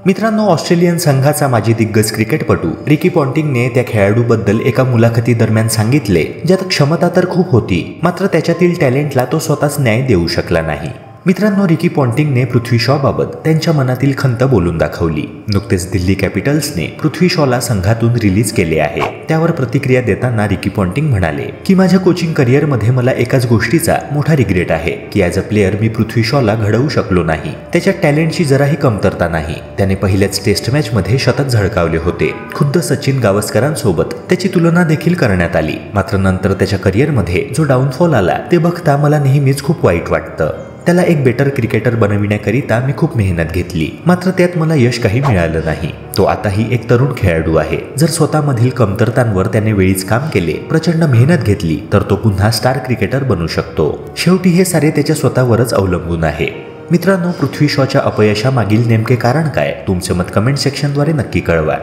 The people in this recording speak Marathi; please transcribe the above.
मित्रांनो, ऑस्ट्रेलियन संघाचा माजी दिग्गज क्रिकेटपटू रिकी पॉन्टिंगने त्या खेळाडूबद्दल एका मुलाखतीदरम्यान सांगितले, ज्यात क्षमता तर खूप होती, मात्र त्याच्यातील टॅलेंटला तो स्वतःच न्याय देऊ शकला नाही. मित्रांनो, रिकी पॉन्टिंगने पृथ्वी शॉबाबत त्यांच्या मनातील खंत बोलून दाखवली. नुकतेच दिल्ली कॅपिटल्सने पृथ्वी शॉला संघातून रिलीज केले आहे. त्यावर प्रतिक्रिया देताना रिकी पॉन्टिंग म्हणाले की माझ्या कोचिंग करिअरमध्ये मला एकाच गोष्टीचा मोठा रिग्रेट आहे की ॲज अ प्लेअर मी पृथ्वी शॉला घडवू शकलो नाही. त्याच्या टॅलेंटची जराही कमतरता नाही. त्याने पहिल्याच टेस्ट मॅचमध्ये शतक झळकावले होते. खुद्द सचिन गावस्करांसोबत त्याची तुलना देखील करण्यात आली. मात्र नंतर त्याच्या करिअरमध्ये जो डाऊनफॉल आला ते बघता मला नेहमीच खूप वाईट वाटतं. त्याला एक बेटर क्रिकेटर बनविण्याकरिता मी खूप मेहनत घेतली, मात्र त्यात मला यश काही मिळालं नाही. तो आताही एक तरुण खेळाडू आहे. जर स्वतःमधील कमतरतांवर त्याने वेळीच काम केले, प्रचंड मेहनत घेतली, तर तो पुन्हा स्टार क्रिकेटर बनू शकतो. शेवटी हे सारे त्याच्या स्वतःवरच अवलंबून आहे. मित्रांनो, पृथ्वी शॉच्या अपयशामागील नेमके कारण काय? तुमचे मत कमेंट सेक्शनद्वारे नक्की कळवा.